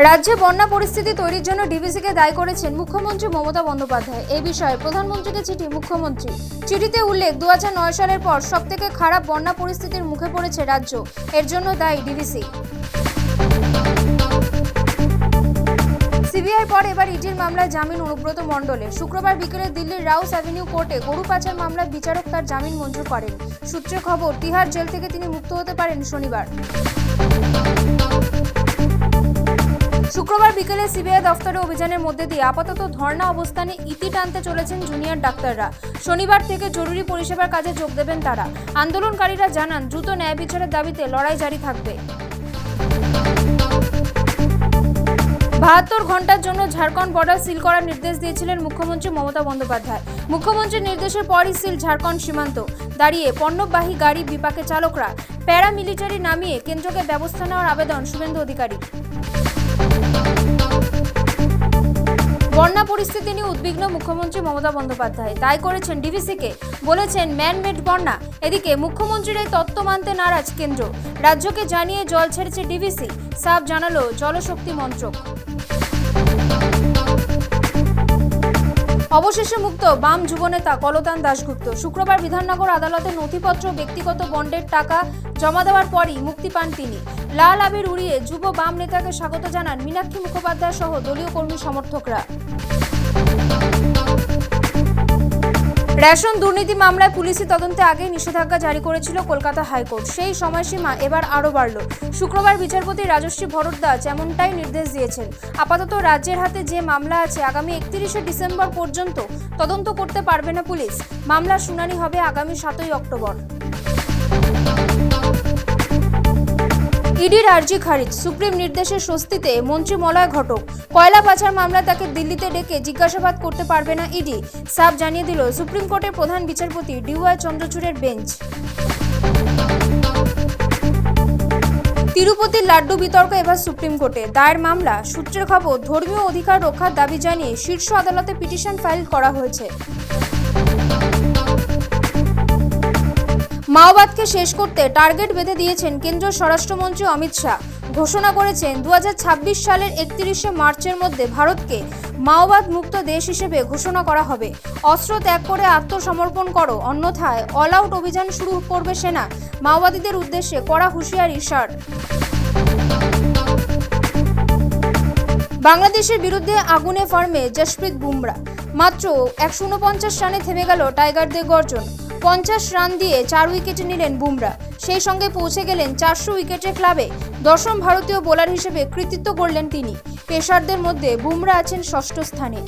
রাজ্যে বন্যা পরিস্থিতি তৈরির জন্য ডিভিসিকে দায়ী করেছেন মুখ্যমন্ত্রী মমতা বন্দ্যোপাধ্যায়। এই বিষয়ে প্রধানমন্ত্রীকে চিঠি মুখ্যমন্ত্রী। চিঠিতে উল্লেখ, 2009 সালের পর সবথেকে খারাপ বন্যা পরিস্থিতির মুখে পড়েছে রাজ্য, এর জন্য দায়ী ডিভিসি। সিবিআই পর এবার ইডির মামলায় জামিন অনুব্রত মণ্ডলের। শুক্রবার বিকেলে দিল্লির রাউস অ্যাভিনিউ কোর্টে গরু পাচার মামলার বিচারক তার জামিন মঞ্জুর করেন। সূত্রে খবর, তিহার জেল থেকে তিনি মুক্ত হতে পারেন শনিবার। শুক্রবার বিকেলে সিবিআই দফতরে অভিযানের মধ্যে দিয়ে আপাতত ধর্ণা অবস্থানে ইতি টানতে চলেছেন জুনিয়র ডাক্তাররা। শনিবার থেকে জরুরি পরিষেবার কাজে যোগ দেবেন তারা। আন্দোলনকারীরা জানান, দ্রুত ন্যায় বিচারের দাবিতে লড়াই জারি থাকবে। 72 ঘন্টার জন্য ঝাড়খণ্ড বর্ডার সিল করার নির্দেশ দিয়েছিলেন মুখ্যমন্ত্রী মমতা বন্দ্যোপাধ্যায়। মুখ্যমন্ত্রীর নির্দেশের পরই সিল ঝাড়খণ্ড সীমান্ত। দাঁড়িয়ে পণ্যবাহী গাড়ি বিপাকে চালকরা। প্যারামিলিটারি নামিয়ে কেন্দ্রকে ব্যবস্থা নেওয়ার আবেদন শুভেন্দু অধিকারী। বন্যা পরিস্থিতি নিয়ে উদ্বিগ্ন মুখ্যমন্ত্রী মমতা বন্দ্যোপাধ্যায়। তাই করেছেন ডিভিসিকে, বলেছেন ম্যানমেড বন্যা। এদিকে মুখ্যমন্ত্রীর এই তত্ত্ব মানতে নারাজ কেন্দ্র। রাজ্যকে জানিয়ে জল ছেড়েছে ডিভিসি, সাফ জানালো জলশক্তি মন্ত্রক। অবশেষে মুক্ত বাম যুবনেতা কলতান দাশগুপ্ত। শুক্রবার বিধাননগর আদালতে নথিপত্র ব্যক্তিগত বন্ডের টাকা জমা দেওয়ার পরই মুক্তি পান তিনি। লাল আবির উড়িয়ে যুব বাম নেতাকে স্বাগত জানান মীনাক্ষী মুখোপাধ্যায় সহ দলীয় কর্মী সমর্থকরা। রেশন দুর্নীতি মামলায় পুলিশি তদন্তে আগেই নিষেধাজ্ঞা জারি করেছিল কলকাতা হাইকোর্ট। সেই সময়সীমা এবার আরও বাড়ল। শুক্রবার বিচারপতি রাজশ্রী ভরদ্বাজ এমনটাই নির্দেশ দিয়েছেন। আপাতত রাজ্যের হাতে যে মামলা আছে, আগামী 31শে ডিসেম্বর পর্যন্ত তদন্ত করতে পারবে না পুলিশ। মামলার শুনানি হবে আগামী 7ই অক্টোবর। ইডির আর্জি খারিজ, সুপ্রিম নির্দেশের স্বস্তিতে মন্ত্রী মলয় ঘটক। কয়লা পাচার মামলায় তাকে দিল্লিতে ডেকে জিজ্ঞাসাবাদ করতে পারবে না ইডি, সাফ জানিয়ে দিল সুপ্রিম কোর্টের প্রধান বিচারপতি ডিওয়াই চন্দ্রচূড়ের বেঞ্চ। তিরুপতির লাড্ডু বিতর্ক এবার সুপ্রিম কোর্টে দায়ের মামলা। সূত্রের খবর, ধর্মীয় অধিকার রক্ষার দাবি জানিয়ে শীর্ষ আদালতে পিটিশন ফাইল করা হয়েছে। মাওবাদকে শেষ করতে টার্গেট বেঁধে দিয়েছেন কেন্দ্রীয় স্বরাষ্ট্রমন্ত্রী অমিত শাহ। ঘোষণা করেছেন 2026 সালের 31শে মার্চের মধ্যে ভারতকে মাওবাদ মুক্ত দেশ হিসেবে ঘোষণা করা হবে। অস্ত্র ত্যাগ করে আত্মসমর্পণ করো, অন্যথায় অল আউট অভিযান শুরু করবে সেনা। মাওবাদীদের উদ্দেশ্যে কড়া হুঁশিয়ারি শাহর। বাংলাদেশের বিরুদ্ধে আগুনে ফার্মে জশপ্রীত বুমরা। মাত্র 149 রানে থেমে গেল টাইগারদের গর্জন। 50 রান দিয়ে 4 উইকেটে নিলেন বুমরা। সেই সঙ্গে পৌঁছে গেলেন 400 উইকেটের ক্লাবে। দশম ভারতীয় বোলার হিসেবে কৃতিত্ব গড়লেন তিনি। পেসারদের মধ্যে বুমরা আছেন ষষ্ঠ স্থানে।